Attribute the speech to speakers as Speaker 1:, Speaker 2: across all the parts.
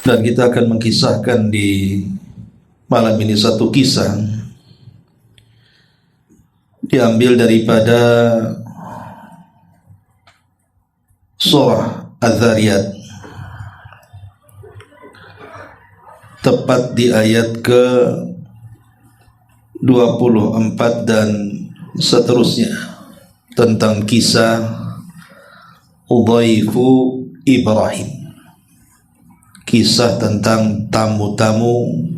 Speaker 1: Dan kita akan mengkisahkan di malam ini satu kisah diambil daripada surah Az-Zariyat, tepat di ayat ke 24 dan seterusnya, tentang kisah Udhaifu Ibrahim, kisah tentang tamu-tamu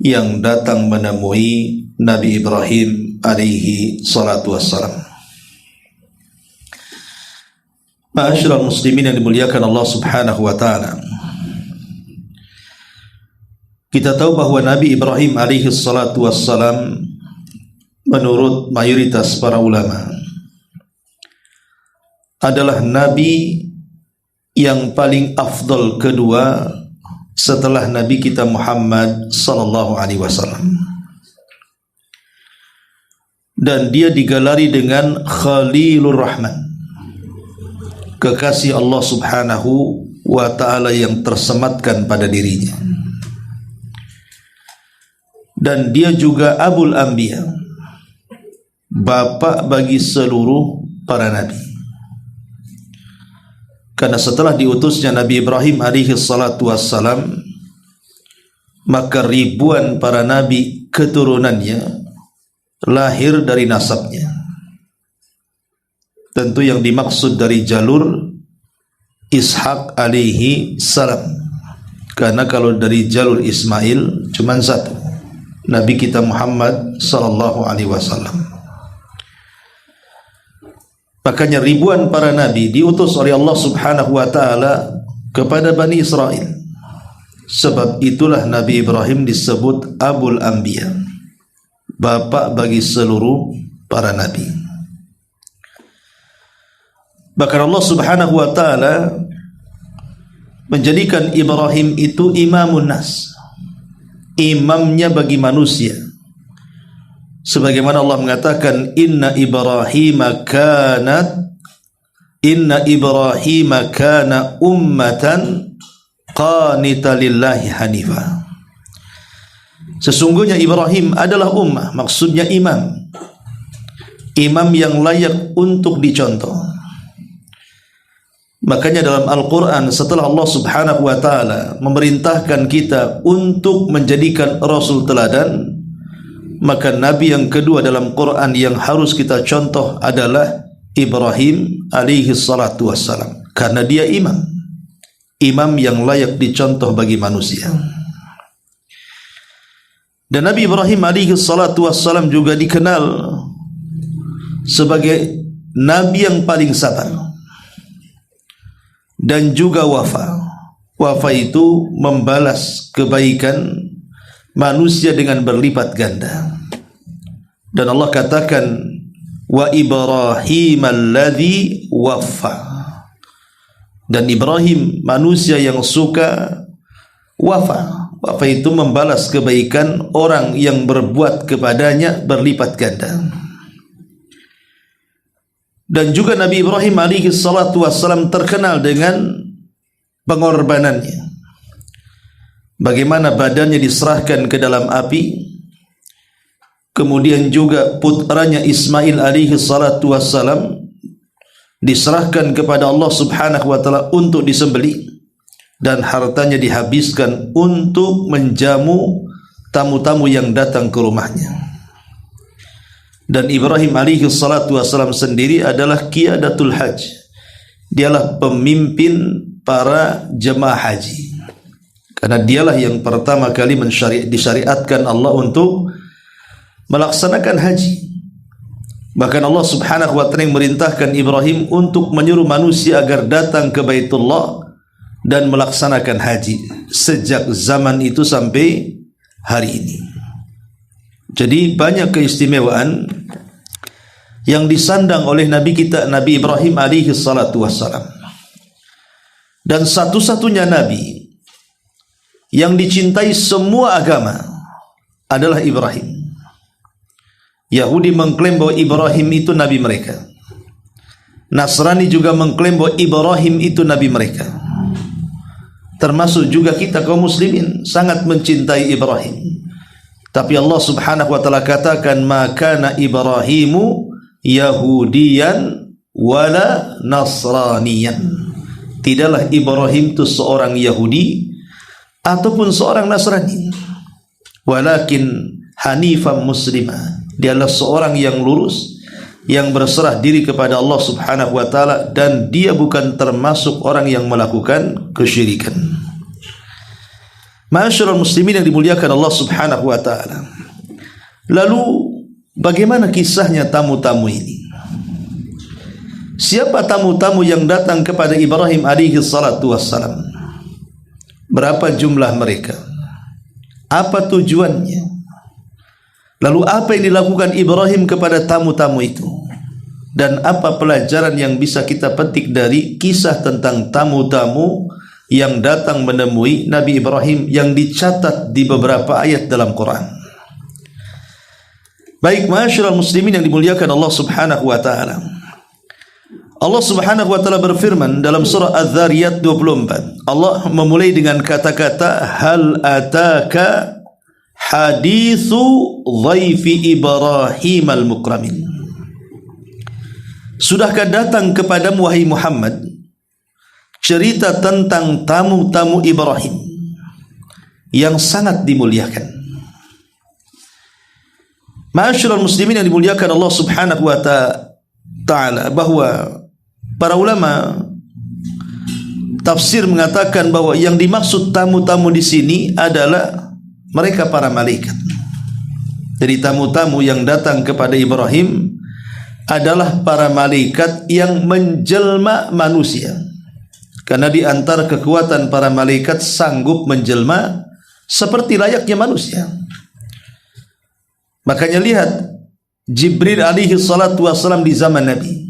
Speaker 1: yang datang menemui Nabi Ibrahim alaihi salatu wassalam. Ma'asyiral muslimin yang dimuliakan Allah subhanahu wa ta'ala, kita tahu bahwa Nabi Ibrahim alaihi salatu wassalam menurut mayoritas para ulama adalah Nabi yang paling afdal kedua setelah Nabi kita Muhammad sallallahu alaihi wasallam. Dan dia digelari dengan Khalilur Rahman, kekasih Allah subhanahu wa ta'ala yang tersematkan pada dirinya. Dan dia juga Abul Anbiya, bapak bagi seluruh para nabi. Karena setelah diutusnya Nabi Ibrahim alaihi salatu wassalam, maka ribuan para nabi keturunannya lahir dari nasabnya. Tentu yang dimaksud dari jalur Ishak alaihi salam, karena kalau dari jalur Ismail cuma satu, Nabi kita Muhammad sallallahu alaihi wasallam. Makanya ribuan para nabi diutus oleh Allah subhanahu wa ta'ala kepada Bani Israel. Sebab itulah Nabi Ibrahim disebut Abul Anbiya, bapak bagi seluruh para nabi. Bahkan Allah subhanahu wa ta'ala menjadikan Ibrahim itu imamun nas, imamnya bagi manusia. Sebagaimana Allah mengatakan, Inna Ibrahima kana ummatan qanita lillahi hanifa. Sesungguhnya Ibrahim adalah ummah, maksudnya imam, imam yang layak untuk dicontoh. Makanya dalam Al-Quran, setelah Allah subhanahu wa ta'ala memerintahkan kita untuk menjadikan Rasul teladan, maka Nabi yang kedua dalam Quran yang harus kita contoh adalah Ibrahim alaihi salatu wassalam. Karena dia imam, imam yang layak dicontoh bagi manusia. Dan Nabi Ibrahim alaihi salatu wassalam juga dikenal sebagai Nabi yang paling sabar dan juga wafa. Wafa itu membalas kebaikan manusia dengan berlipat ganda. Dan Allah katakan, wa Ibrahim alladhi waffa. Dan Ibrahim manusia yang suka wafa. Wafa itu membalas kebaikan orang yang berbuat kepadanya berlipat ganda. Dan juga Nabi Ibrahim alaihi salatu wassalam terkenal dengan pengorbanannya. Bagaimana badannya diserahkan ke dalam api, kemudian juga putranya Ismail alaihi salatu wassalam diserahkan kepada Allah subhanahu wa ta'ala untuk disembelih, dan hartanya dihabiskan untuk menjamu tamu-tamu yang datang ke rumahnya. Dan Ibrahim alaihi salatu wassalam sendiri adalah qiyadatul hajj, dialah pemimpin para jemaah haji. Karena dialah yang pertama kali disyariatkan Allah untuk melaksanakan haji. Bahkan Allah subhanahu wa ta'ala merintahkan Ibrahim untuk menyuruh manusia agar datang ke Baitullah dan melaksanakan haji sejak zaman itu sampai hari ini. Jadi banyak keistimewaan yang disandang oleh Nabi kita Nabi Ibrahim alaihi salatu wassalam. Dan satu-satunya Nabi yang dicintai semua agama adalah Ibrahim. Yahudi mengklaim bahwa Ibrahim itu nabi mereka. Nasrani juga mengklaim bahwa Ibrahim itu nabi mereka. termasuk juga kita kaum muslimin sangat mencintai Ibrahim. Tapi Allah Subhanahu wa taala katakan, "Ma kana Ibrahimu Yahudiyan wala Nasraniyan." Tidaklah Ibrahim itu seorang Yahudi ataupun seorang Nasrani. Walakin hanifan muslimah. Dia adalah seorang yang lurus, yang berserah diri kepada Allah Subhanahu wa taala, dan dia bukan termasuk orang yang melakukan kesyirikan. Ma'asyiral muslimin yang dimuliakan Allah Subhanahu wa taala. Lalu bagaimana kisahnya tamu-tamu ini? Siapa tamu-tamu yang datang kepada Ibrahim alaihi salatu wassalam? Berapa jumlah mereka? Apa tujuannya? Lalu apa yang dilakukan Ibrahim kepada tamu-tamu itu? Dan apa pelajaran yang bisa kita petik dari kisah tentang tamu-tamu yang datang menemui Nabi Ibrahim yang dicatat di beberapa ayat dalam Quran? Baik, ma'asyiral muslimin yang dimuliakan Allah Subhanahu wa taala. Allah Subhanahu wa taala berfirman dalam surah Az-Zariyat 24. Allah memulai dengan kata-kata, "Hal ataka hadithu dhaifi Ibrahim al-mukramin." Sudahkah datang kepadamu wahai Muhammad cerita tentang tamu-tamu Ibrahim yang sangat dimuliakan? Ma'asyiral muslimin yang dimuliakan Allah Subhanahu wa taala, bahwa para ulama tafsir mengatakan bahwa yang dimaksud tamu-tamu di sini adalah mereka para malaikat. Jadi tamu-tamu yang datang kepada Ibrahim adalah para malaikat yang menjelma manusia. Karena di antara kekuatan para malaikat sanggup menjelma seperti layaknya manusia. Makanya lihat Jibril alaihi salatu wassalam di zaman Nabi.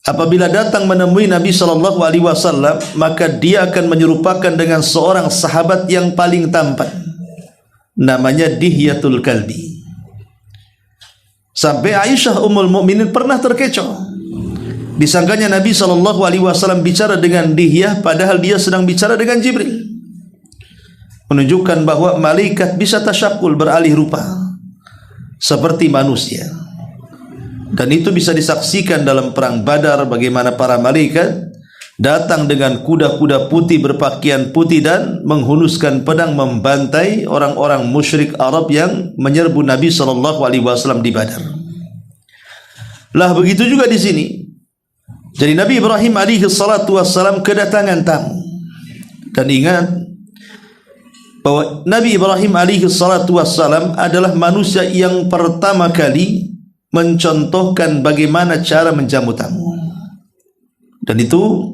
Speaker 1: Apabila datang menemui Nabi sallallahu alaihi wasallam, maka dia akan menyerupakan dengan seorang sahabat yang paling tampan. Namanya Dihyatul Kalbi. Sampai Aisyah Ummul Mukminin pernah terkecoh. Disangkanya Nabi sallallahu alaihi wasallam bicara dengan Dihyah padahal dia sedang bicara dengan Jibril. Menunjukkan bahwa malaikat bisa tasyakul, beralih rupa seperti manusia. Dan itu bisa disaksikan dalam perang Badar, bagaimana para malaikat datang dengan kuda-kuda putih berpakaian putih dan menghunuskan pedang membantai orang-orang musyrik Arab yang menyerbu Nabi SAW di Badar. Lah begitu juga di sini. Jadi Nabi Ibrahim alaihi salatu wassalam kedatangan tamu. Dan ingat bahwa Nabi Ibrahim alaihi salatu wassalam adalah manusia yang pertama kali mencontohkan bagaimana cara menjamu tamu. Dan itu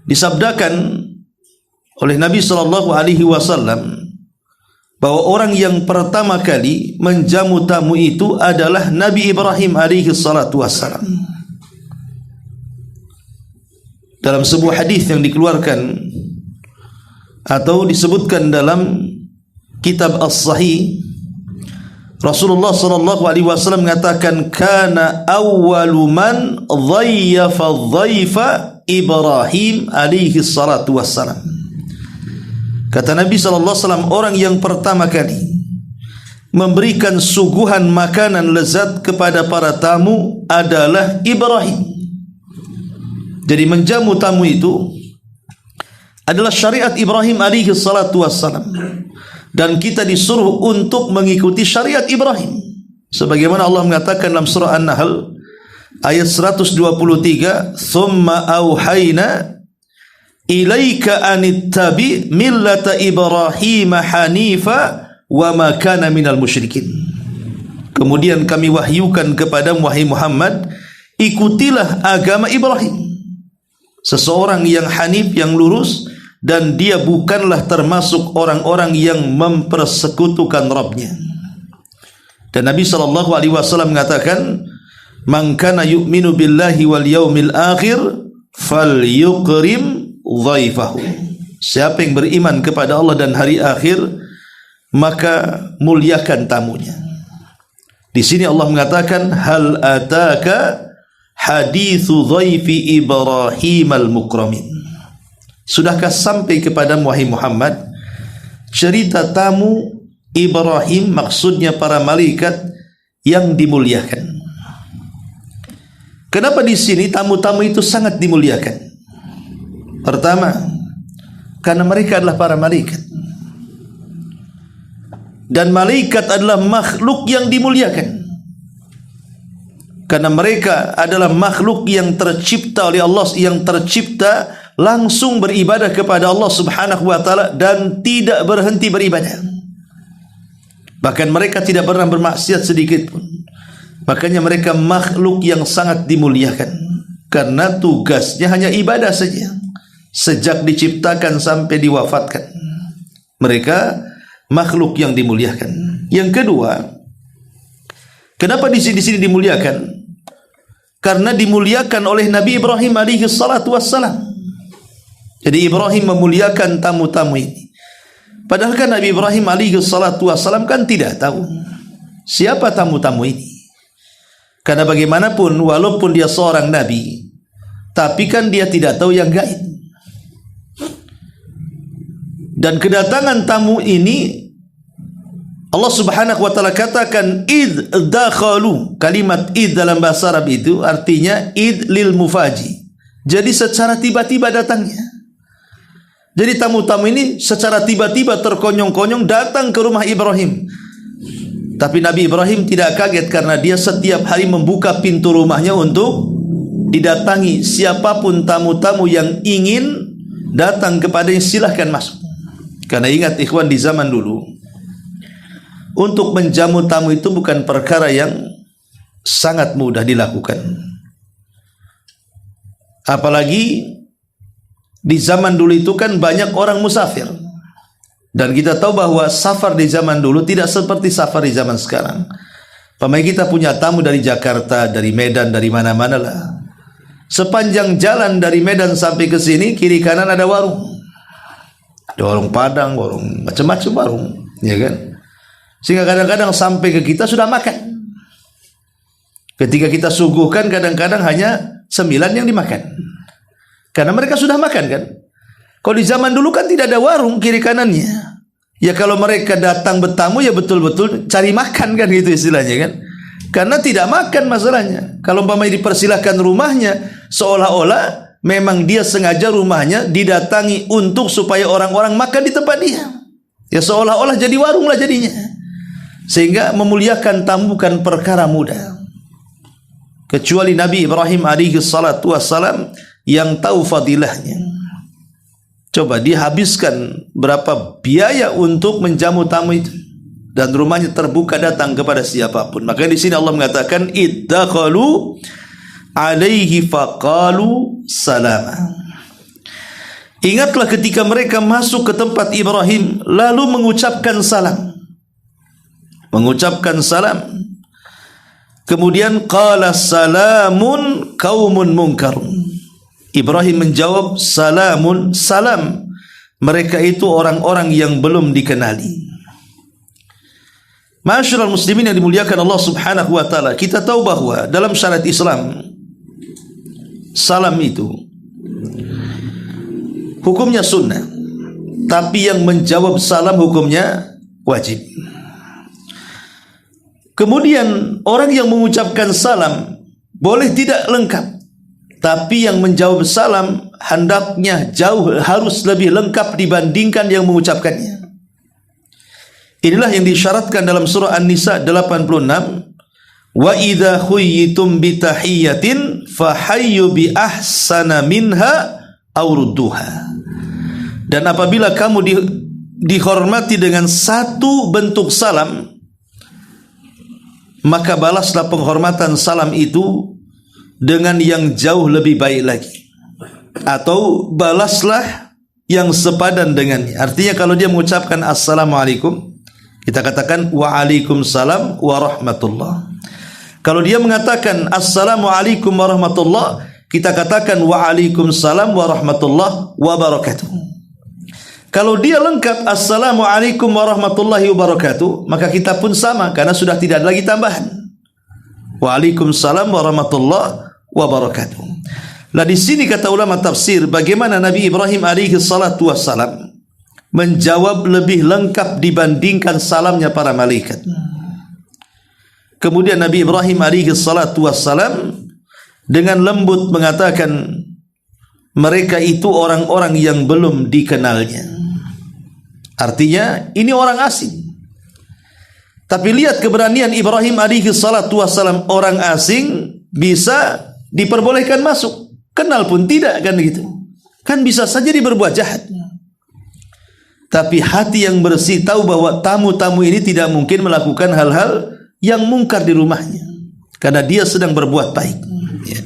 Speaker 1: disabdakan oleh Nabi sallallahu alaihi wasallam bahwa orang yang pertama kali menjamu tamu itu adalah Nabi Ibrahim alaihi salatu wassalam. Dalam sebuah hadis yang dikeluarkan atau disebutkan dalam kitab As-Sahih, Rasulullah sallallahu alaihi wasallam mengatakan, kana awwalu man dhayyafa dhaifa Ibrahim alaihi salatu wassalam. Kata Nabi sallallahu alaihi wasallam, orang yang pertama kali memberikan suguhan makanan lezat kepada para tamu adalah Ibrahim. Jadi menjamu tamu itu adalah syariat Ibrahim alaihi salatu wassalam. Dan kita disuruh untuk mengikuti syariat Ibrahim. Sebagaimana Allah mengatakan dalam surah An-Nahl ayat 123, "Tsumma auhayna ilaika anittabi millata Ibrahim hanifa wa ma kana minal musyrikin." Kemudian kami wahyukan kepadamu wahai Muhammad, ikutilah agama Ibrahim. Seseorang yang hanif, yang lurus, dan dia bukanlah termasuk orang-orang yang mempersekutukan Rabbnya. Dan Nabi SAW mengatakan, "Man kana yu'minu billahi wal yaumil akhir falyukrim dhaifahu." Siapa yang beriman kepada Allah dan hari akhir, maka muliakan tamunya. Di sini Allah mengatakan, "Hal ataka hadithu dhaifi Ibrahim al-mukramin." Sudahkah sampai kepada wahai Muhammad cerita tamu Ibrahim, maksudnya para malaikat yang dimuliakan? Kenapa di sini tamu-tamu itu sangat dimuliakan? Pertama, karena mereka adalah para malaikat. Dan malaikat adalah makhluk yang dimuliakan. Karena mereka adalah makhluk yang tercipta oleh Allah, yang tercipta langsung beribadah kepada Allah Subhanahu wa taala dan tidak berhenti beribadah. Bahkan mereka tidak pernah bermaksiat sedikit pun. Makanya mereka makhluk yang sangat dimuliakan. Karena tugasnya hanya ibadah saja. Sejak diciptakan sampai diwafatkan. Mereka makhluk yang dimuliakan. Yang kedua, kenapa di sini dimuliakan? Karena dimuliakan oleh Nabi Ibrahim alaihi salatu wassalam. Jadi Ibrahim memuliakan tamu-tamu ini. Padahal kan Nabi Ibrahim alaihi salatu wassalam kan tidak tahu siapa tamu-tamu ini. Karena bagaimanapun walaupun dia seorang nabi, tapi kan dia tidak tahu yang gaib. Dan kedatangan tamu ini Allah Subhanahu wa taala katakan id dakhalu. Kalimat id dalam bahasa Arab itu artinya id lil mufaji. Jadi secara tiba-tiba datangnya. Jadi tamu-tamu ini secara tiba-tiba terkonyong-konyong datang ke rumah Ibrahim. Tapi Nabi Ibrahim tidak kaget karena dia setiap hari membuka pintu rumahnya untuk didatangi siapapun tamu-tamu yang ingin datang kepadanya, silahkan masuk. Karena ingat ikhwan, di zaman dulu untuk menjamu tamu itu bukan perkara yang sangat mudah dilakukan. Apalagi di zaman dulu itu kan banyak orang musafir. Dan kita tahu bahwa safar di zaman dulu tidak seperti safar di zaman sekarang. Pemain kita punya tamu dari Jakarta, dari Medan, dari mana-mana lah. Sepanjang jalan dari Medan sampai ke sini, kiri kanan ada warung. Ada warung Padang, warung macam-macam warung, ya kan? Sehingga kadang-kadang sampai ke kita sudah makan. Ketika kita suguhkan kadang-kadang hanya 9 yang dimakan. Karena mereka sudah makan kan. Kalau di zaman dulu kan tidak ada warung kiri kanannya. Ya kalau mereka datang bertamu ya betul-betul cari makan kan, gitu istilahnya kan. Karena tidak makan masalahnya. Kalau umpamanya dipersilahkan rumahnya, seolah-olah memang dia sengaja rumahnya didatangi untuk supaya orang-orang makan di tempat dia. Ya seolah-olah jadi warung lah jadinya. Sehingga memuliakan tamu bukan perkara mudah. Kecuali Nabi Ibrahim alaihi salatu wassalam yang tahu fadilahnya. Coba dihabiskan berapa biaya untuk menjamu tamu itu, dan rumahnya terbuka datang kepada siapapun. Maka di sini Allah mengatakan iddakhalu alaihi faqalu salama. Ingatlah ketika mereka masuk ke tempat Ibrahim lalu mengucapkan salam. Mengucapkan salam. Kemudian qala salamun qaumun munkarun. Ibrahim menjawab salamun, salam. Mereka itu orang-orang yang belum dikenali. Ma'asyiral muslimin yang dimuliakan Allah Subhanahu wa taala, kita tahu bahwa dalam syariat Islam salam itu hukumnya sunnah, tapi yang menjawab salam hukumnya wajib. Kemudian orang yang mengucapkan salam boleh tidak lengkap, tapi yang menjawab salam hendaknya jauh harus lebih lengkap dibandingkan yang mengucapkannya. Inilah yang disyaratkan dalam surah An-Nisa 86. Wa idza khuyyitum bi tahiyyatin fahayyu bi ahsana minha aw rudduha. Dan apabila kamu dihormati dengan satu bentuk salam, maka balaslah penghormatan salam itu dengan yang jauh lebih baik lagi, atau balaslah yang sepadan dengannya. Artinya kalau dia mengucapkan assalamualaikum, kita katakan waalaikumsalam warahmatullah. Kalau dia mengatakan assalamualaikum warahmatullah, kita katakan waalaikumsalam warahmatullah wabarakatuh. Kalau dia lengkap assalamualaikum warahmatullahi wabarakatuh, maka kita pun sama karena sudah tidak ada lagi tambahan. Waalaikumsalam warahmatullahi wabarakatuh. Lah di sini kata ulama tafsir bagaimana Nabi Ibrahim alaihi salatu wassalam menjawab lebih lengkap dibandingkan salamnya para malaikat. Kemudian Nabi Ibrahim alaihi salatu wassalam dengan lembut mengatakan mereka itu orang-orang yang belum dikenalnya. Artinya ini orang asing. Tapi lihat keberanian Ibrahim alaihi salatu wassalam, orang asing bisa diperbolehkan masuk. Kenal pun tidak, kan gitu. Kan bisa saja dia berbuat jahat. Tapi hati yang bersih tahu bahwa tamu-tamu ini tidak mungkin melakukan hal-hal yang mungkar di rumahnya, karena dia sedang berbuat baik. Ya.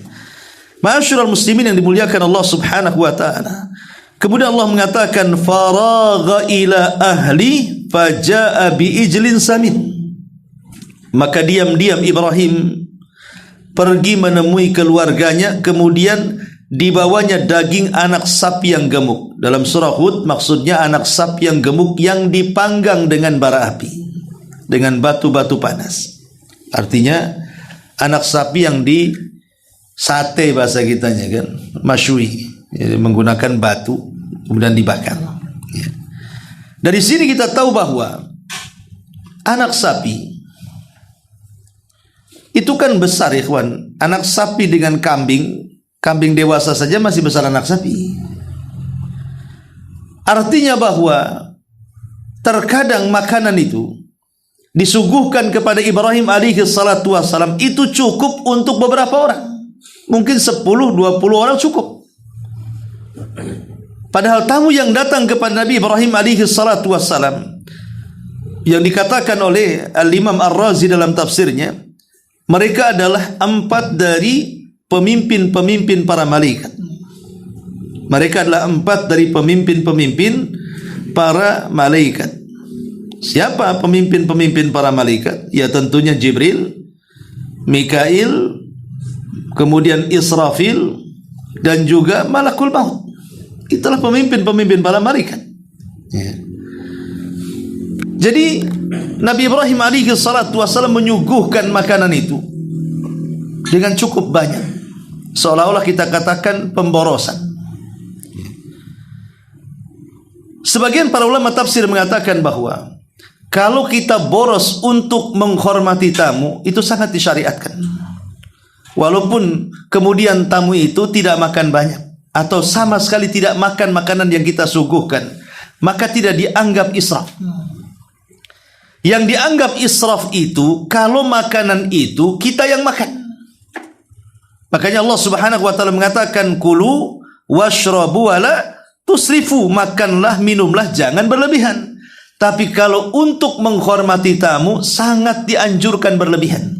Speaker 1: Ma'asyiral muslimin yang dimuliakan Allah Subhanahu wa taala. Kemudian Allah mengatakan faragha ila ahli faja'a bi ijlin samin. Maka diam-diam Ibrahim pergi menemui keluarganya, kemudian dibawanya daging anak sapi yang gemuk. Dalam surah Hud maksudnya anak sapi yang gemuk yang dipanggang dengan bara api, dengan batu-batu panas. Artinya anak sapi yang di sate bahasa kitanya kan, masyui, menggunakan batu kemudian dibakar. Ya. Dari sini kita tahu bahwa anak sapi itu kan besar, ikhwan. Anak sapi dengan kambing, kambing dewasa saja masih besar anak sapi. Artinya bahwa terkadang makanan itu disuguhkan kepada Ibrahim alaihi salatu wassalam itu cukup untuk beberapa orang. Mungkin 10-20 orang cukup. Padahal tamu yang datang kepada Nabi Ibrahim alaihi salatu wassalam, yang dikatakan oleh Al-Imam Ar-Razi dalam tafsirnya, mereka adalah 4 dari pemimpin-pemimpin para malaikat. Mereka adalah 4 dari pemimpin-pemimpin para malaikat. Siapa pemimpin-pemimpin para malaikat? Ya tentunya Jibril, Mikail, kemudian Israfil, dan juga Malakul Maut. Itulah pemimpin-pemimpin para malaikat. Ya. Jadi Nabi Ibrahim alaihi salatu wassalam menyuguhkan makanan itu dengan cukup banyak, seolah-olah kita katakan pemborosan. Sebagian para ulama tafsir mengatakan bahwa kalau kita boros untuk menghormati tamu itu sangat disyariatkan. Walaupun kemudian tamu itu tidak makan banyak atau sama sekali tidak makan makanan yang kita suguhkan, maka tidak dianggap israf. Yang dianggap israf itu kalau makanan itu kita yang makan. Makanya Allah Subhanahu wa taala mengatakan kulu washrabu wala tusrifu, makanlah minumlah jangan berlebihan. Tapi kalau untuk menghormati tamu sangat dianjurkan berlebihan.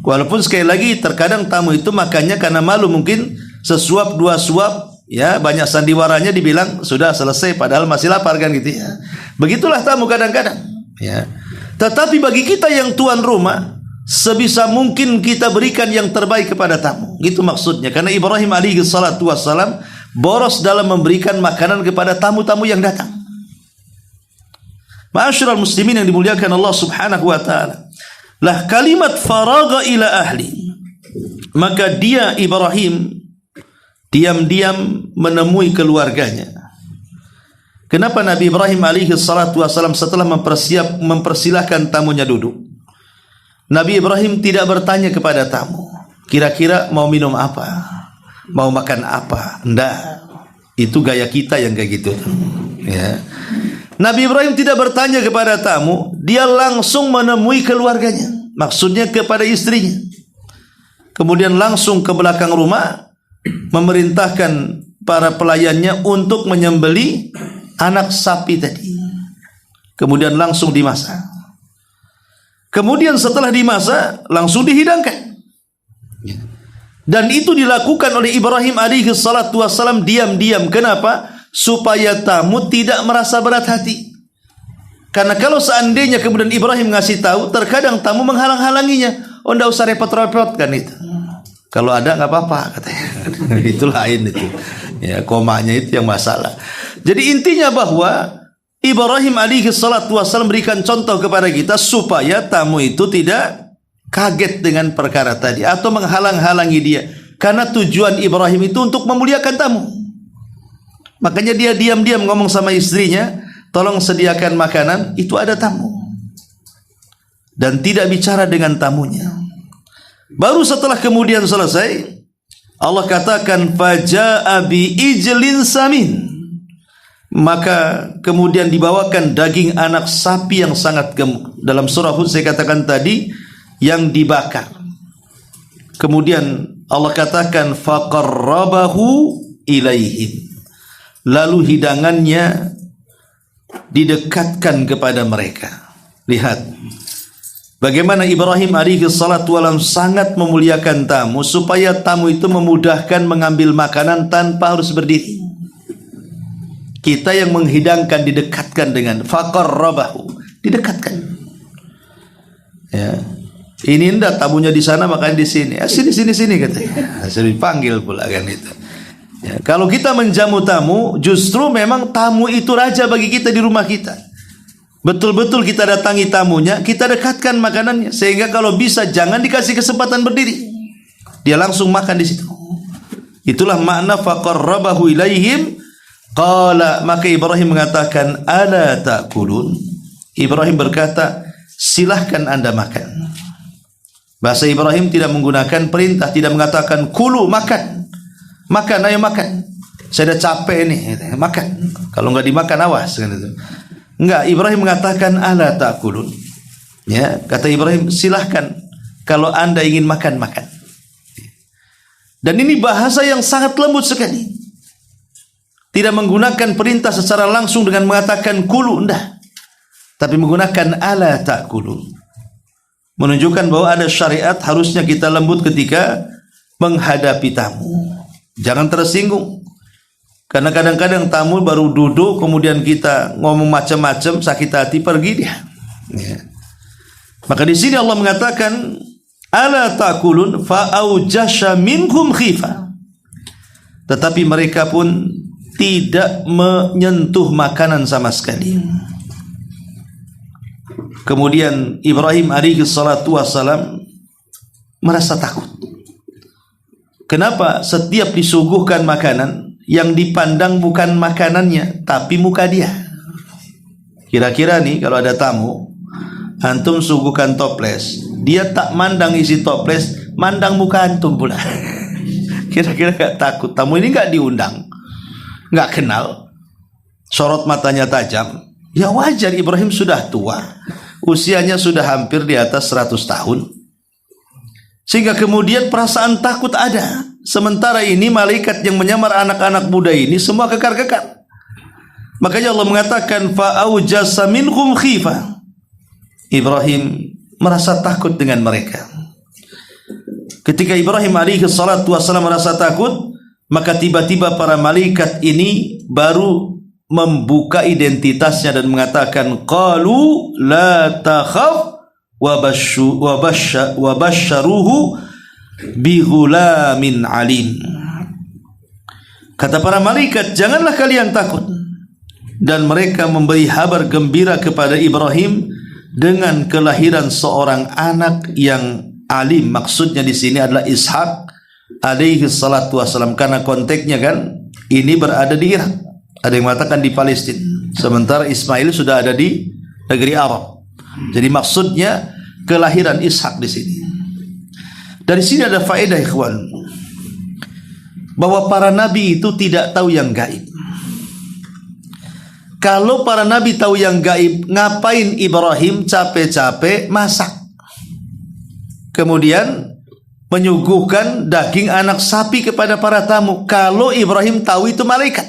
Speaker 1: Walaupun sekali lagi terkadang tamu itu makannya karena malu, mungkin sesuap 2 suap, ya banyak sandiwaranya dibilang sudah selesai padahal masih lapar kan gitu ya. Begitulah tamu kadang-kadang, ya. Tetapi bagi kita yang tuan rumah, sebisa mungkin kita berikan yang terbaik kepada tamu. Gitu maksudnya. Karena Ibrahim alaihi salatu wassalam boros dalam memberikan makanan kepada tamu-tamu yang datang. Ma'asyiral muslimin yang dimuliakan Allah Subhanahu wa taala. Lah kalimat faragha ila ahli. Maka dia Ibrahim diam-diam menemui keluarganya. Kenapa Nabi Ibrahim alaihi salatu wassalam setelah mempersilahkan tamunya duduk, Nabi Ibrahim tidak bertanya kepada tamu, kira-kira mau minum apa, mau makan apa? Enggak. Itu gaya kita yang kayak gitu. Ya. Nabi Ibrahim tidak bertanya kepada tamu, dia langsung menemui keluarganya, maksudnya kepada istrinya. Kemudian langsung ke belakang rumah, memerintahkan para pelayannya untuk menyembelih anak sapi tadi. Kemudian langsung dimasak. Kemudian setelah dimasak langsung dihidangkan. Dan itu dilakukan oleh Ibrahim alaihi salatu wassalam diam-diam. Kenapa? Supaya tamu tidak merasa berat hati. Karena kalau seandainya kemudian Ibrahim ngasih tahu, terkadang tamu menghalang-halanginya. Oh, enggak usah repot-repot kan itu. Kalau ada nggak apa-apa katanya. Itu lain itu. Ya, komanya itu yang masalah. Jadi intinya bahwa Ibrahim alaihi salatu wassalam berikan contoh kepada kita supaya tamu itu tidak kaget dengan perkara tadi atau menghalang-halangi dia. Karena tujuan Ibrahim itu untuk memuliakan tamu. Makanya dia diam-diam ngomong sama istrinya, tolong sediakan makanan, itu ada tamu. Dan tidak bicara dengan tamunya. Baru setelah kemudian selesai, Allah katakan faja'a bi ijlin samin. Maka kemudian dibawakan daging anak sapi yang sangat gemuk. Dalam surah Hud saya katakan tadi, yang dibakar. Kemudian Allah katakan faqarrabahu ilaihim. Lalu hidangannya didekatkan kepada mereka. Lihat bagaimana Ibrahim alaihi salatu wasallam sangat memuliakan tamu, supaya tamu itu memudahkan mengambil makanan tanpa harus berdiri. Kita yang menghidangkan didekatkan dengan faqarrabahu, didekatkan. Ya. Ini enggak tamunya di sana makan di sini. Sini katanya. Sering dipanggil pula kan itu. Ya, kalau kita menjamu tamu, justru memang tamu itu raja bagi kita di rumah kita. Betul-betul kita datangi tamunya, kita dekatkan makanannya, sehingga kalau bisa jangan dikasih kesempatan berdiri. Dia langsung makan di situ. Itulah makna faqarrabahu ilaihim. Qala, maka Ibrahim mengatakan ala ta'kulun. Ibrahim berkata, silahkan Anda makan. Bahasa Ibrahim tidak menggunakan perintah, tidak mengatakan kulu, makan. Makan, ayo makan. Saya dah capek nih, makan. Kalau enggak dimakan awas kan itu. Enggak, Ibrahim mengatakan ala ta'kulun. Ya, kata Ibrahim, silahkan kalau Anda ingin makan, makan. Dan ini bahasa yang sangat lembut sekali. Tidak menggunakan perintah secara langsung dengan mengatakan kulu, enggak. Tapi menggunakan ala ta'kulun. Menunjukkan bahwa ada syariat, harusnya kita lembut ketika menghadapi tamu. Jangan tersinggung. Karena kadang-kadang tamu baru duduk, kemudian kita ngomong macam-macam, sakit hati, pergi dia. Ya. Maka di sini Allah mengatakan, ala ta'kulun fa'aujasha minhum khifa. Tetapi mereka pun tidak menyentuh makanan sama sekali. Kemudian Ibrahim alaihi salatu wassalam merasa takut. Kenapa setiap disuguhkan makanan, yang dipandang bukan makanannya, tapi muka dia? Kira-kira nih kalau ada tamu, antum suguhkan toples, dia tak mandang isi toples, mandang muka antum pula. Kira-kira gak takut? Tamu ini gak diundang, gak kenal, sorot matanya tajam. Ya wajar, Ibrahim sudah tua, usianya sudah hampir di atas 100 tahun. Sehingga kemudian perasaan takut ada. Sementara ini malaikat yang menyamar anak-anak muda ini semua kekar-kekar. Makanya Allah mengatakan fa'aujasa minhum khifa. Ibrahim merasa takut dengan mereka. Ketika Ibrahim alaihi salatu wassalam merasa takut, maka tiba-tiba para malaikat ini baru membuka identitasnya dan mengatakan qalu la takhaf wa basyaruhu bi ghulamin alim. Kata para malaikat, janganlah kalian takut, dan mereka memberi kabar gembira kepada Ibrahim dengan kelahiran seorang anak yang alim. Maksudnya di sini adalah Ishak alaihi salatu wassalam, karena konteksnya kan ini berada di Irak. Ada yang mengatakan di Palestina, sementara Ismail sudah ada di negeri Arab. Jadi maksudnya kelahiran Ishak di sini. Dari sini ada faedah ikhwan, bahwa para nabi itu tidak tahu yang gaib. Kalau para nabi tahu yang gaib, ngapain Ibrahim capek-capek masak, kemudian menyuguhkan daging anak sapi kepada para tamu? Kalau Ibrahim tahu itu malaikat,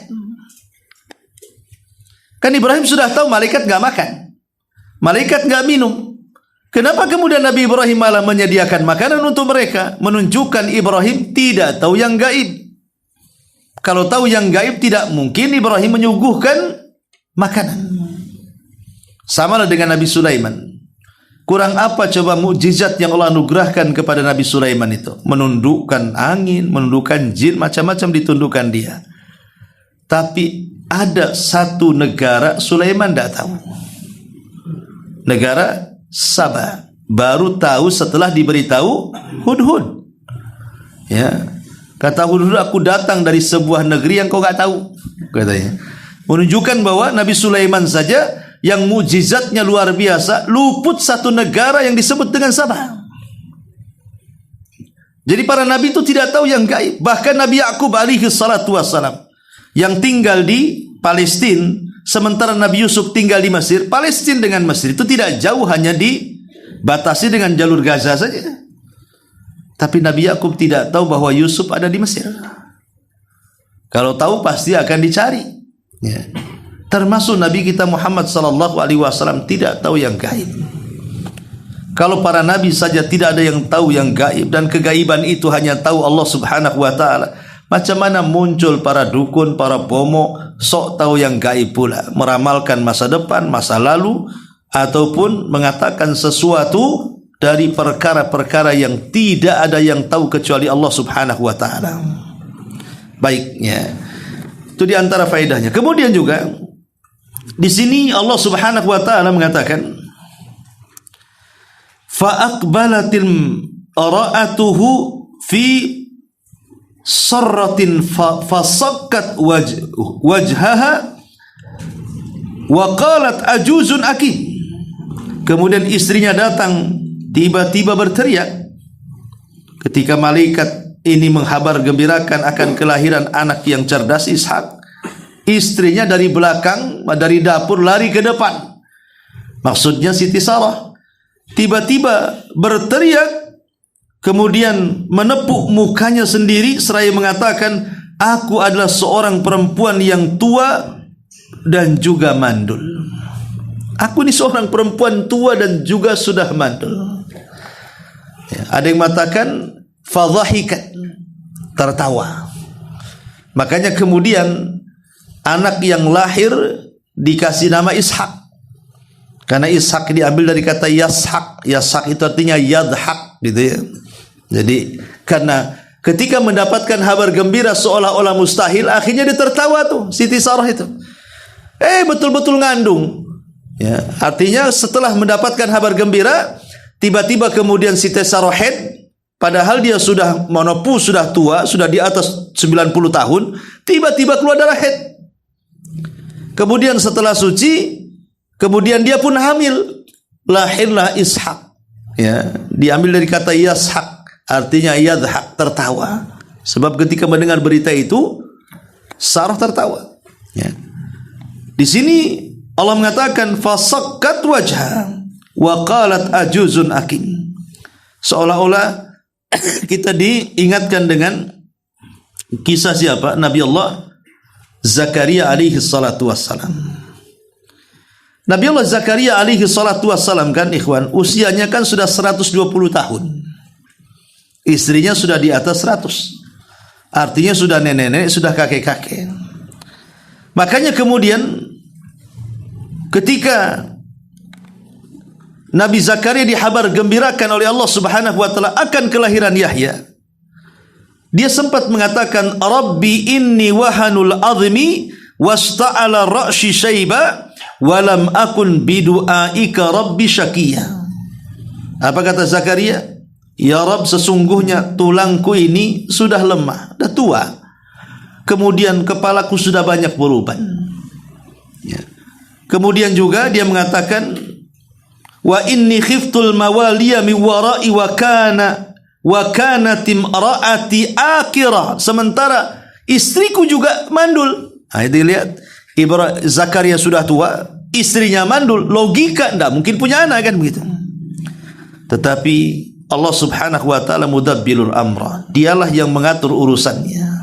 Speaker 1: kan Ibrahim sudah tahu malaikat gak makan, malaikat gak minum. Kenapa kemudian Nabi Ibrahim malah menyediakan makanan untuk mereka? Menunjukkan Ibrahim tidak tahu yang gaib. Kalau tahu yang gaib, tidak mungkin Ibrahim menyuguhkan makanan. Sama dengan Nabi Sulaiman. Kurang apa coba mukjizat yang Allah anugerahkan kepada Nabi Sulaiman itu? Menundukkan angin, menundukkan jin, macam-macam ditundukkan dia. Tapi ada satu negara Sulaiman tidak tahu. Negara Sabah. Baru tahu setelah diberitahu Hudhud. Ya. Kata Hudhud, aku datang dari sebuah negeri yang kau enggak tahu, katanya. Menunjukkan bahwa Nabi Sulaiman saja yang mukjizatnya luar biasa, luput satu negara yang disebut dengan Sabah. Jadi para nabi itu tidak tahu yang gaib. Bahkan Nabi Yakub alaihi salatu wassalam yang tinggal di Palestina, sementara Nabi Yusuf tinggal di Mesir. Palestina dengan Mesir itu tidak jauh, hanya dibatasi dengan jalur Gaza saja. Tapi Nabi Yakub tidak tahu bahwa Yusuf ada di Mesir. Kalau tahu pasti akan dicari. Ya. Termasuk Nabi kita Muhammad sallallahu alaihi wasallam tidak tahu yang gaib. Kalau para nabi saja tidak ada yang tahu yang gaib, dan kegaiban itu hanya tahu Allah Subhanahu wa taala, macam mana muncul para dukun, para pomo sok tahu yang gaib pula, meramalkan masa depan, masa lalu, ataupun mengatakan sesuatu dari perkara-perkara yang tidak ada yang tahu kecuali Allah Subhanahu wa taala. Baiknya, itu di antara faedahnya. Kemudian juga di sini Allah Subhanahu wa taala mengatakan, fa aqbalatil ra'atuhu fi sarratin fasakkat wajhaha wa qalat ajuzun akim. Kemudian istrinya datang tiba-tiba berteriak ketika malaikat ini menghabar gembirakan akan kelahiran anak yang cerdas, Ishak. Istrinya dari belakang, dari dapur lari ke depan, maksudnya Siti Sarah, tiba-tiba berteriak, kemudian menepuk mukanya sendiri seraya mengatakan, aku adalah seorang perempuan yang tua dan juga mandul. Aku ini seorang perempuan tua dan juga sudah mandul. Ya, ada yang mengatakan fadhahikat, tertawa. Makanya kemudian anak yang lahir dikasih nama Ishak, karena Ishak diambil dari kata yashak. Yashak itu artinya yadhak, gitu ya. Jadi karena ketika mendapatkan kabar gembira seolah-olah mustahil, akhirnya dia tertawa tuh Siti Sarah itu. Betul-betul ngandung. Ya, artinya setelah mendapatkan kabar gembira, tiba-tiba kemudian Siti Sarah head, padahal dia sudah menopause, sudah tua, sudah di atas 90 tahun, tiba-tiba keluar darah head. Kemudian setelah suci, kemudian dia pun hamil, lahirlah Ishak. Ya, diambil dari kata yashak, artinya yadhak, tertawa. Sebab ketika mendengar berita itu, Sarah tertawa. Ya. Di sini Allah mengatakan fasakkat wajha wa qalat ajuzun akim. Seolah-olah kita diingatkan dengan kisah siapa? Nabi Allah Zakaria alaihi salatu wassalam. Nabi Allah Zakaria alaihi salatu wassalam kan ikhwan, usianya kan sudah 120 tahun. Istrinya sudah di atas 100. Artinya sudah nenek-nenek, sudah kakek-kakek. Makanya kemudian ketika Nabi Zakaria dihabar gembirakan oleh Allah Subhanahu wa taala akan kelahiran Yahya, dia sempat mengatakan, Rabbi inni wahanul azmi wasta'ala ra'si syaiba walam akun bidu'aika rabbi syakiya. Apa kata Zakaria? Ya Rabb, sesungguhnya tulangku ini sudah lemah, dah tua. Kemudian kepalaku sudah banyak beruban. Ya. Kemudian juga dia mengatakan, wa inni khiftul mawaliya min wara'i wa kana timra'ati akira. Sementara istriku juga mandul. Nah, itu lihat, Zakaria sudah tua, istrinya mandul, logika tidak mungkin punya anak kan begitu. Tetapi Allah Subhanahu wa taala mudabbilul amra, dialah yang mengatur urusannya.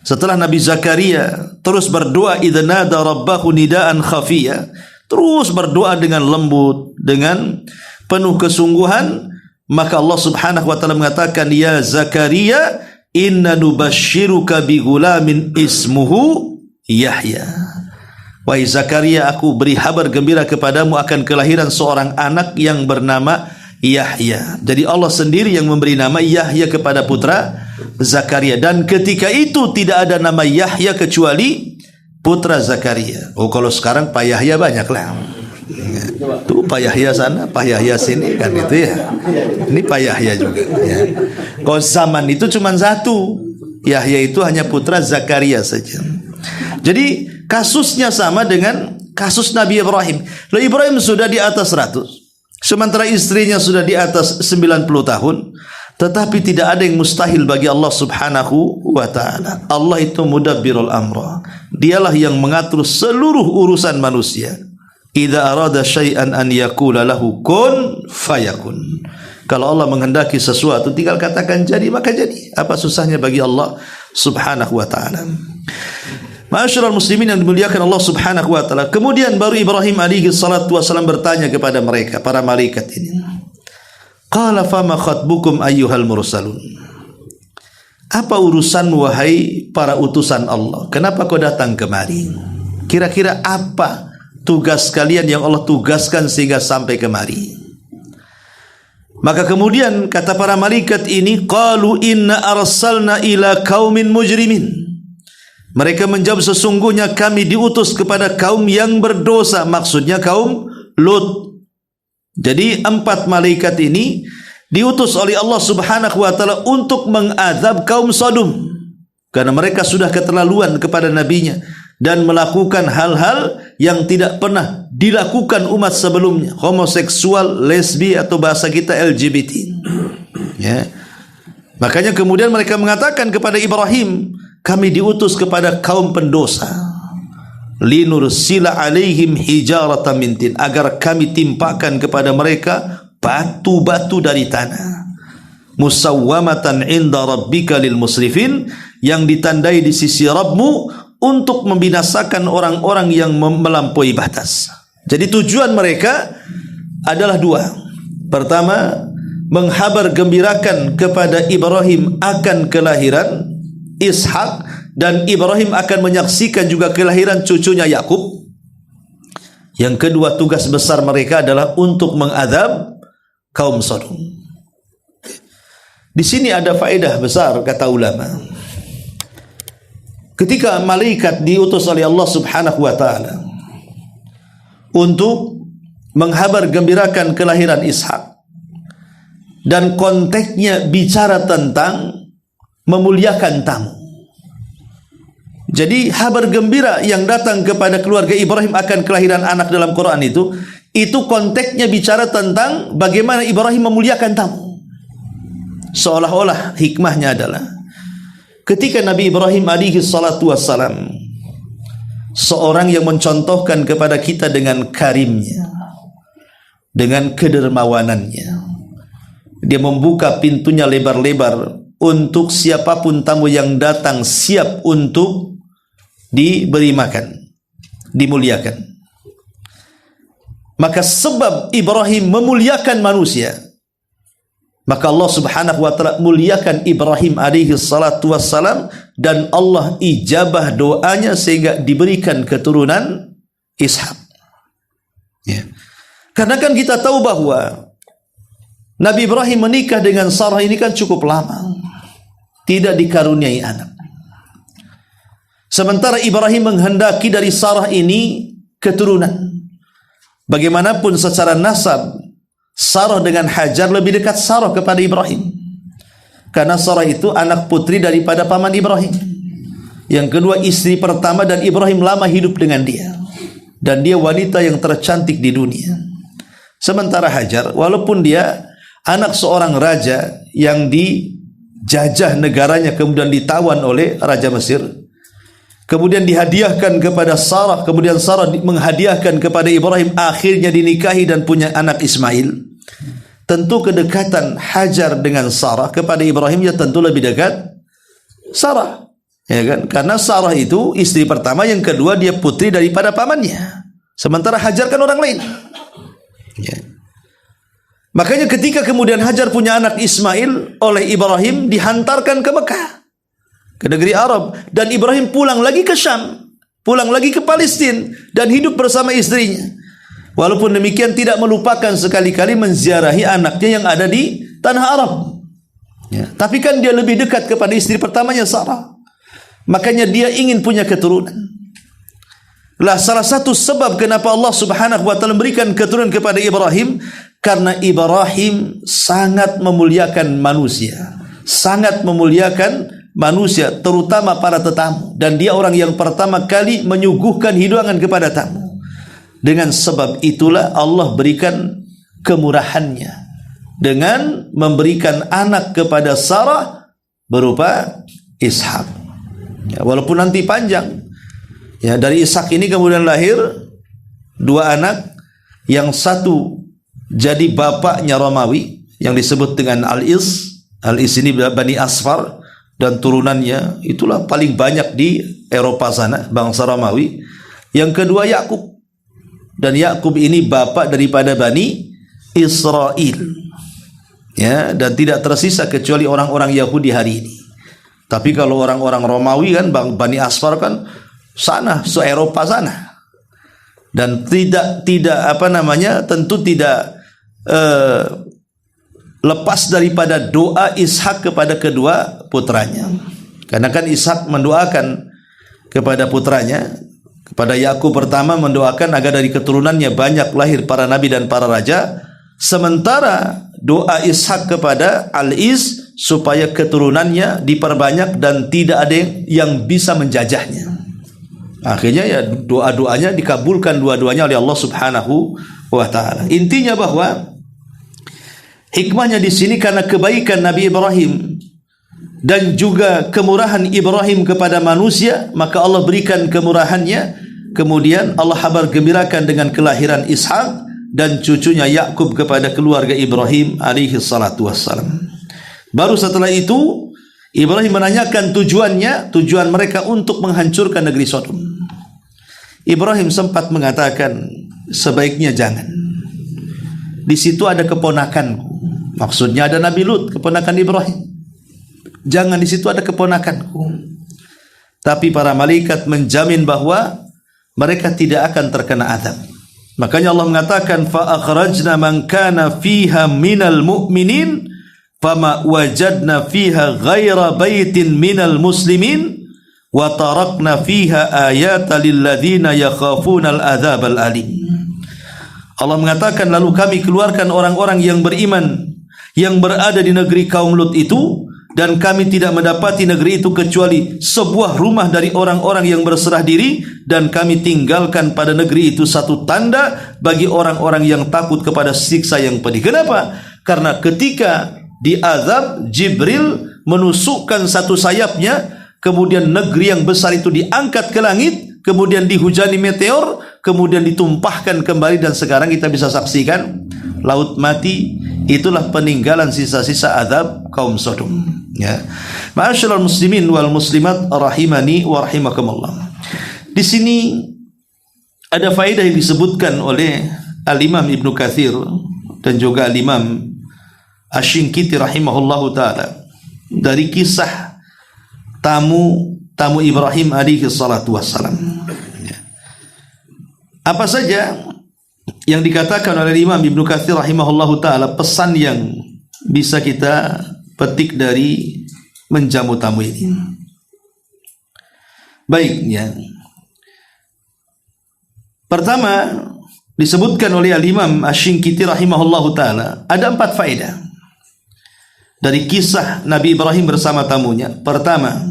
Speaker 1: Setelah Nabi Zakaria terus berdoa, idznada rabbahu nidaan khafiyya, terus berdoa dengan lembut, dengan penuh kesungguhan, maka Allah Subhanahu wa taala mengatakan, ya Zakaria inna nubashshiruka bi ghulamin ismuhu Yahya. Wahai Zakaria, aku beri kabar gembira kepadamu akan kelahiran seorang anak yang bernama Yahya. Jadi Allah sendiri yang memberi nama Yahya kepada putra Zakaria, dan ketika itu tidak ada nama Yahya kecuali putra Zakaria. Oh, kalau sekarang Pak Yahya banyak lah. Tuh Pak Yahya sana, Pak Yahya sini kan gitu ya. Ini Pak Yahya juga ya. Kalau zaman itu cuma satu. Yahya itu hanya putra Zakaria saja. Jadi kasusnya sama dengan kasus Nabi Ibrahim. Lalu Ibrahim sudah di atas 100, sementara istrinya sudah di atas 90 tahun. Tetapi tidak ada yang mustahil bagi Allah subhanahu wa ta'ala. Allah itu mudabbirul amra. Dialah yang mengatur seluruh urusan manusia. Idza arada syai'an an yaqula lahu kun fayakun. Kalau Allah menghendaki sesuatu, tinggal katakan jadi, maka jadi. Apa susahnya bagi Allah subhanahu wa ta'ala. Ma'asyiral muslimin yang dimuliakan Allah subhanahu wa ta'ala. Kemudian baru Ibrahim alaihi salatu wasallam bertanya kepada mereka, para malaikat ini. Qala fama khatbukum ayyuhal mursalun. Apa urusan wahai para utusan Allah? Kenapa kau datang kemari? Kira-kira apa tugas kalian yang Allah tugaskan sehingga sampai kemari? Maka kemudian kata para malaikat ini, qalu inna arsalna ila qaumin mujrimin. Mereka menjawab, sesungguhnya kami diutus kepada kaum yang berdosa, maksudnya kaum Lut. Jadi 4 malaikat ini diutus oleh Allah subhanahu wa ta'ala untuk mengadab kaum Sodom, karena mereka sudah keterlaluan kepada nabinya dan melakukan hal-hal yang tidak pernah dilakukan umat sebelumnya, homoseksual, lesbi, atau bahasa kita LGBT. Ya. Makanya kemudian mereka mengatakan kepada Ibrahim, kami diutus kepada kaum pendosa, linursila alaihim hijaratan min tin, agar kami timpakan kepada mereka batu-batu dari tanah, musawwamatan inda rabbika lil musrifin, yang ditandai di sisi Rabbmu untuk membinasakan orang-orang yang melampaui batas. Jadi tujuan mereka adalah 2. Pertama, menghabar gembirakan kepada Ibrahim akan kelahiran Ishak, dan Ibrahim akan menyaksikan juga kelahiran cucunya Yakub. Yang kedua, tugas besar mereka adalah untuk mengadab kaum Sodom. Di sini ada faedah besar, kata ulama. Ketika malaikat diutus oleh Allah subhanahu wa ta'ala untuk menghabar gembirakan kelahiran Ishak, dan konteksnya bicara tentang memuliakan tamu. Jadi kabar gembira yang datang kepada keluarga Ibrahim akan kelahiran anak dalam Quran itu konteksnya bicara tentang bagaimana Ibrahim memuliakan tamu. Seolah-olah hikmahnya adalah ketika Nabi Ibrahim alaihi salatu wassalam, seorang yang mencontohkan kepada kita dengan karimnya, dengan kedermawanannya, dia membuka pintunya lebar-lebar untuk siapapun tamu yang datang, siap untuk diberi makan, dimuliakan. Maka sebab Ibrahim memuliakan manusia, maka Allah subhanahu wa ta'ala muliakan Ibrahim alaihi salatu wassalam, dan Allah ijabah doanya sehingga diberikan keturunan Ishak. Ya. Karena kan kita tahu bahwa Nabi Ibrahim menikah dengan Sarah ini kan cukup lama, tidak dikaruniai anak. Sementara Ibrahim menghendaki dari Sarah ini keturunan. Bagaimanapun secara nasab, Sarah dengan Hajar lebih dekat Sarah kepada Ibrahim, karena Sarah itu anak putri daripada paman Ibrahim. Yang kedua, istri pertama, dan Ibrahim lama hidup dengan dia, dan dia wanita yang tercantik di dunia. Sementara Hajar, walaupun dia anak seorang raja yang dijajah negaranya, kemudian ditawan oleh Raja Mesir, kemudian dihadiahkan kepada Sarah, kemudian Sarah menghadiahkan kepada Ibrahim, akhirnya dinikahi dan punya anak Ismail. Tentu kedekatan Hajar dengan Sarah kepada Ibrahim ya tentu lebih dekat Sarah, ya kan? Karena Sarah itu istri pertama, yang kedua dia putri daripada pamannya, sementara Hajar kan orang lain. Ya. Makanya ketika kemudian Hajar punya anak Ismail oleh Ibrahim, dihantarkan ke Mekah, ke negeri Arab, dan Ibrahim pulang lagi ke Syam, pulang lagi ke Palestina, dan hidup bersama istrinya. Walaupun demikian tidak melupakan sekali-kali menziarahi anaknya yang ada di tanah Arab. Ya. Tapi kan dia lebih dekat kepada istri pertamanya Sarah, makanya dia ingin punya keturunan. Lah salah satu sebab kenapa Allah subhanahu wa ta'ala memberikan keturunan kepada Ibrahim, karena Ibrahim sangat memuliakan manusia, sangat memuliakan manusia, terutama para tetamu, dan dia orang yang pertama kali menyuguhkan hidangan kepada tamu. Dengan sebab itulah Allah berikan kemurahannya dengan memberikan anak kepada Sarah berupa Ishak. Ya, walaupun nanti panjang. Ya, dari Ishak ini kemudian lahir dua anak, yang satu jadi bapaknya Romawi yang disebut dengan Al-Is. Al-Is ini Bani Asfar, dan turunannya itulah paling banyak di Eropa sana, bangsa Romawi. Yang kedua Yakub, dan Yakub ini bapak daripada Bani Israel. Ya, dan tidak tersisa kecuali orang-orang Yahudi hari ini. Tapi kalau orang-orang Romawi kan, Bani Asfar kan sana, se-Eropa sana. Dan tentu tidak lepas daripada doa Ishak kepada kedua putranya. Karena kan Ishak mendoakan kepada putranya, kepada Yakub pertama mendoakan agar dari keturunannya banyak lahir para nabi dan para raja. Sementara doa Ishak kepada Al-Is supaya keturunannya diperbanyak dan tidak ada yang bisa menjajahnya. Akhirnya ya doa-doanya dikabulkan dua-duanya oleh Allah Subhanahu wa taala. Intinya bahwa hikmahnya di sini karena kebaikan Nabi Ibrahim dan juga kemurahan Ibrahim kepada manusia, maka Allah berikan kemurahannya. Kemudian Allah kabar gembirakan dengan kelahiran Ishak dan cucunya Yakub kepada keluarga Ibrahim alaihi salatu wassalam. Baru setelah itu Ibrahim menanyakan tujuan mereka untuk menghancurkan negeri Sodom. Ibrahim sempat mengatakan, sebaiknya jangan. Di situ ada keponakanku. Maksudnya ada Nabi Lut, keponakan Ibrahim. Jangan, di situ ada keponakanku. Tapi para malaikat menjamin bahwa mereka tidak akan terkena azab. Makanya Allah mengatakan, fa akhrajna man kana fiha minal mu'minin fama wajadna fiha ghaira baitin minal muslimin wa tarakna fiha ayatan lil ladzina yakhafuna al adzab al alim. Allah mengatakan, lalu kami keluarkan orang-orang yang beriman yang berada di negeri kaum Lut itu, dan kami tidak mendapati negeri itu kecuali sebuah rumah dari orang-orang yang berserah diri, dan kami tinggalkan pada negeri itu satu tanda bagi orang-orang yang takut kepada siksa yang pedih. Kenapa? Karena ketika diazab, Jibril menusukkan satu sayapnya, kemudian negeri yang besar itu diangkat ke langit, kemudian dihujani meteor, kemudian ditumpahkan kembali, dan sekarang kita bisa saksikan laut mati. Itulah peninggalan sisa-sisa azab kaum Sodom. Ya, ma'asyiral muslimin wal muslimat rahimani wa rahimakumullah. Di sini ada faedah yang disebutkan oleh Al-Imam Ibnu Katsir dan juga Al-Imam Asy-Syinkiti rahimahullahu taala dari kisah tamu Ibrahim alaihi salatu wassalam. Apa saja yang dikatakan oleh Imam Ibnu Katsir rahimahullahu taala, pesan yang bisa kita petik dari menjamu tamu ini. Baik, ya. Pertama, disebutkan oleh Al-Imam Asy-Syinkiti rahimahullahu taala, ada 4 faedah dari kisah Nabi Ibrahim bersama tamunya. Pertama,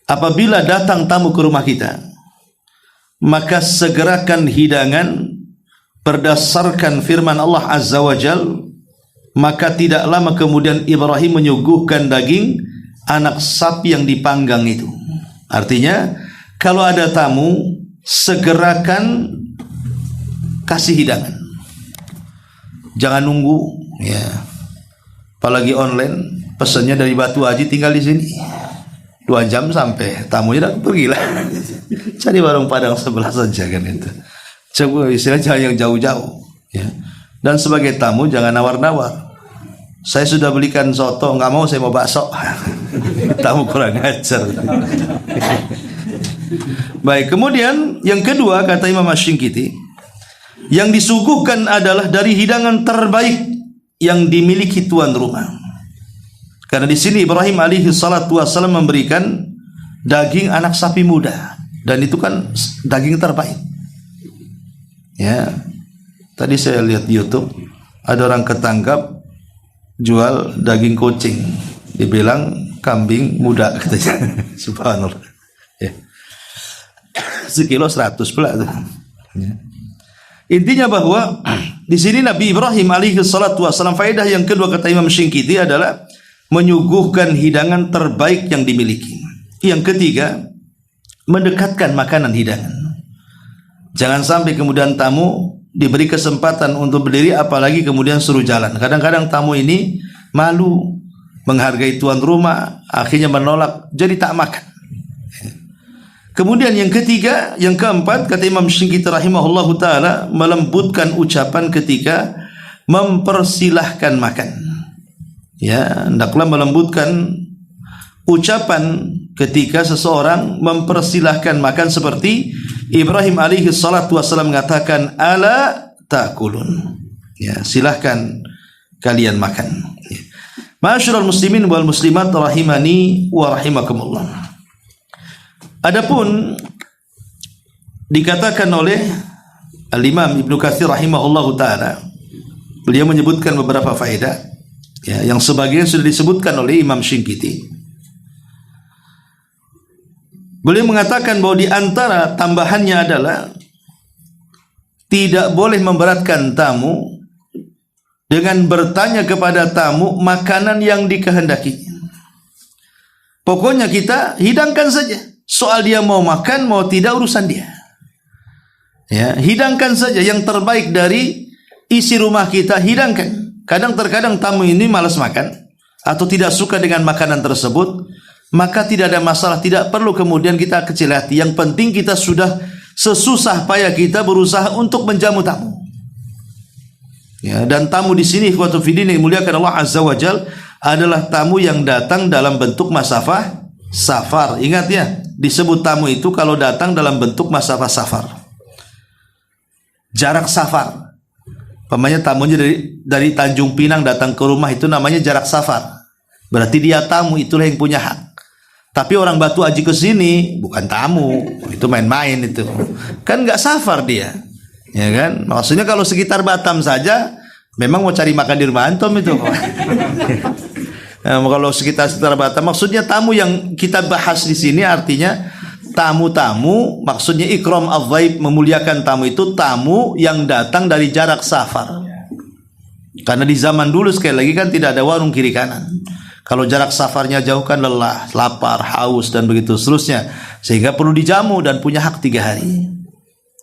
Speaker 1: apabila datang tamu ke rumah kita, maka segerakan hidangan berdasarkan firman Allah Azza wa Jal. Maka tidak lama kemudian Ibrahim menyuguhkan daging anak sapi yang dipanggang itu. Artinya, kalau ada tamu, segerakan kasih hidangan. Jangan nunggu, ya. Apalagi online, pesannya dari Batu Haji, tinggal di sini 2 jam sampai, tamunya udah pergilah. Cari warung Padang sebelah saja kan itu. Coba istilahnya yang jauh-jauh, ya. Dan sebagai tamu jangan nawar-nawar. Saya sudah belikan soto, nggak mau, saya mau bakso. Tamu kurang ajar. Baik, kemudian yang kedua kata Imam Asy-Syinkiti, yang disuguhkan adalah dari hidangan terbaik yang dimiliki tuan rumah. Karena di sini Ibrahim alaihi salatu wasallam memberikan daging anak sapi muda, dan itu kan daging terbaik. Ya, tadi saya lihat di YouTube ada orang ketangkap jual daging kucing, dibilang kambing muda katanya. Subhanallah. Ya. Sekilo 100 pula tuh. Ya. Intinya bahwa di sini Nabi Ibrahim alaihi salatu wasallam, faedah yang kedua kata Imam Syinqiti adalah menyuguhkan hidangan terbaik yang dimiliki. Yang ketiga, mendekatkan makanan hidangan. Jangan sampai kemudian tamu diberi kesempatan untuk berdiri apalagi kemudian suruh jalan. Kadang-kadang tamu ini malu menghargai tuan rumah, akhirnya menolak, jadi tak makan. Kemudian yang ketiga, yang keempat kata Imam Syinqiti rahimahullahu taala, melembutkan ucapan ketika mempersilahkan makan. Ya, hendaklah melembutkan ucapan ketika seseorang mempersilahkan makan, seperti Ibrahim alaihi salatu wasallam mengatakan, ala ta'kulun. Ya, silahkan kalian makan. Ya. Ma'asyiral muslimin wal muslimat rahimani wa rahimakumullah. Adapun dikatakan oleh Al-Imam Ibnu Katsir rahimahullahu taala, beliau menyebutkan beberapa faedah, ya, yang sebagian sudah disebutkan oleh Imam Syinqiti. Beliau mengatakan bahwa di antara tambahannya adalah tidak boleh memberatkan tamu dengan bertanya kepada tamu makanan yang dikehendaki. Pokoknya kita hidangkan saja. Soal dia mau makan mau tidak urusan dia. Ya, hidangkan saja yang terbaik dari isi rumah kita, hidangkan. Terkadang tamu ini malas makan atau tidak suka dengan makanan tersebut, maka tidak ada masalah, tidak perlu kemudian kita kecil hati. Yang penting kita sudah sesusah payah kita berusaha untuk menjamu tamu. Ya, dan tamu di sini ikhwatu fiddin yang dimuliakan Allah Azza wa Jalla adalah tamu yang datang dalam bentuk masafah safar. Ingat ya, disebut tamu itu kalau datang dalam bentuk masafah safar. Jarak safar. Pamannya tamunya dari Tanjung Pinang datang ke rumah itu namanya jarak safar. Berarti dia tamu, itulah yang punya hak. Tapi orang Batu Aji ke sini bukan tamu, itu main-main itu. Kan enggak safar dia. Ya kan? Maksudnya kalau sekitar Batam saja memang mau cari makan di rumah antum itu. Kalau sekitar Batam, maksudnya tamu yang kita bahas di sini artinya tamu-tamu, maksudnya ikram adzaib, memuliakan tamu itu tamu yang datang dari jarak safar. Karena di zaman dulu sekali lagi kan tidak ada warung kiri kanan. Kalau jarak safarnya jauh kan lelah, lapar, haus dan begitu seterusnya, sehingga perlu dijamu dan punya hak 3 hari.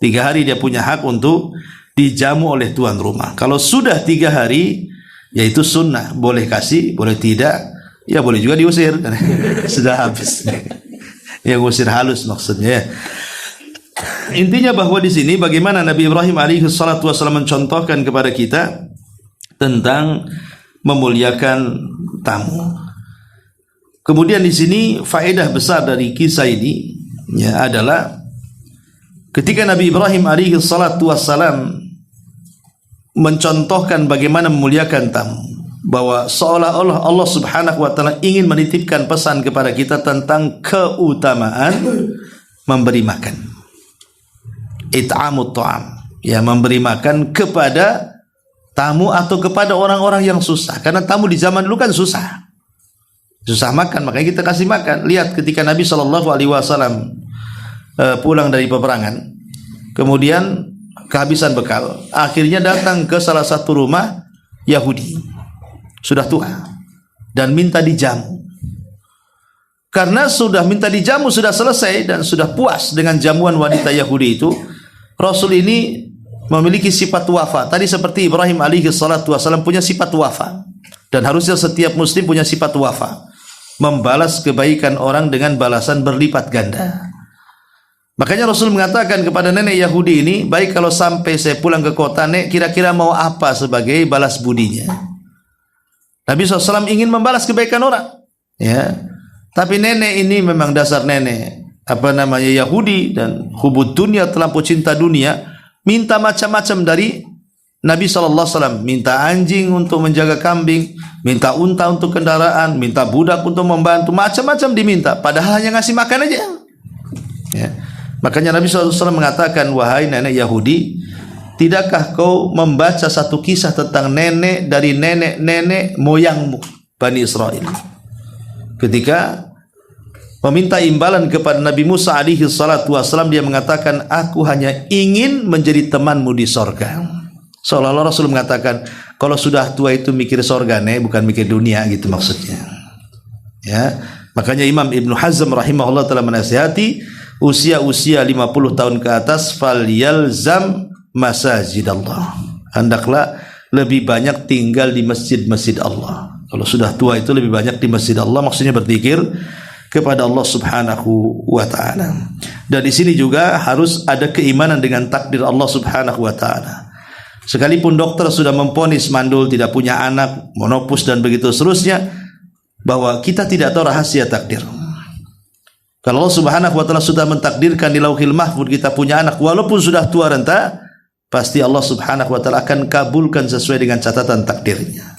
Speaker 1: 3 hari dia punya hak untuk dijamu oleh tuan rumah. Kalau sudah 3 hari, yaitu sunnah, boleh kasih, boleh tidak, ya boleh juga diusir. Sudah habis. Yang usir halus maksudnya. Intinya bahwa di sini bagaimana Nabi Ibrahim alaihi salatu wasallam mencontohkan kepada kita tentang memuliakan tamu. Kemudian di sini faedah besar dari kisah ini ya adalah ketika Nabi Ibrahim alaihi salatu wasallam mencontohkan bagaimana memuliakan tamu, bahwa seolah-olah Allah Subhanahu wa taala ingin menitipkan pesan kepada kita tentang keutamaan memberi makan. It'amut ta'am, ya, memberi makan kepada tamu atau kepada orang-orang yang susah. Karena tamu di zaman dulu kan susah makan, makanya kita kasih makan. Lihat ketika Nabi SAW pulang dari peperangan, kemudian kehabisan bekal, akhirnya datang ke salah satu rumah Yahudi, sudah tua, dan minta dijamu. Karena sudah minta dijamu, sudah selesai dan sudah puas dengan jamuan wanita Yahudi itu, Rasul ini memiliki sifat wafa. Tadi seperti Ibrahim alaihi salatu wasallam punya sifat wafa, dan harusnya setiap muslim punya sifat wafa, membalas kebaikan orang dengan balasan berlipat ganda. Makanya Rasul mengatakan kepada nenek Yahudi ini, baik kalau sampai saya pulang ke kota, nek, kira-kira mau apa sebagai balas budinya? Nabi SAW ingin membalas kebaikan orang, ya. Tapi nenek ini memang dasar nenek Yahudi dan hubud dunia, terlampau cinta dunia, minta macam-macam dari Nabi SAW. Minta anjing untuk menjaga kambing, minta unta untuk kendaraan, minta budak untuk membantu, macam-macam diminta, padahal hanya ngasih makan aja, ya. Makanya Nabi SAW mengatakan, wahai nenek Yahudi, tidakkah kau membaca satu kisah tentang nenek dari nenek-nenek moyangmu Bani Israel? ketika meminta imbalan kepada Nabi Musa alaihi salatu wasallam, dia mengatakan, aku hanya ingin menjadi temanmu di sorga. Seolah-olah Rasul mengatakan, kalau sudah tua itu mikir sorga, bukan mikir dunia, gitu maksudnya. Ya, makanya Imam Ibnu Hazm rahimahullah telah menasihati usia-usia 50 tahun ke atas, falyalzam masajidallah, hendaklah lebih banyak tinggal di masjid-masjid Allah. Kalau sudah tua itu lebih banyak di masjid Allah, maksudnya berzikir kepada Allah Subhanahu wa taala. Dan di sini juga harus ada keimanan dengan takdir Allah Subhanahu wa taala. Sekalipun dokter sudah memvonis mandul, tidak punya anak, monopus dan begitu seterusnya, bahwa kita tidak tahu rahasia takdir. Kalau Allah Subhanahu wa taala sudah mentakdirkan di Lauhil Mahfuz kita punya anak, walaupun sudah tua renta, pasti Allah Subhanahu wa taala akan kabulkan sesuai dengan catatan takdirnya.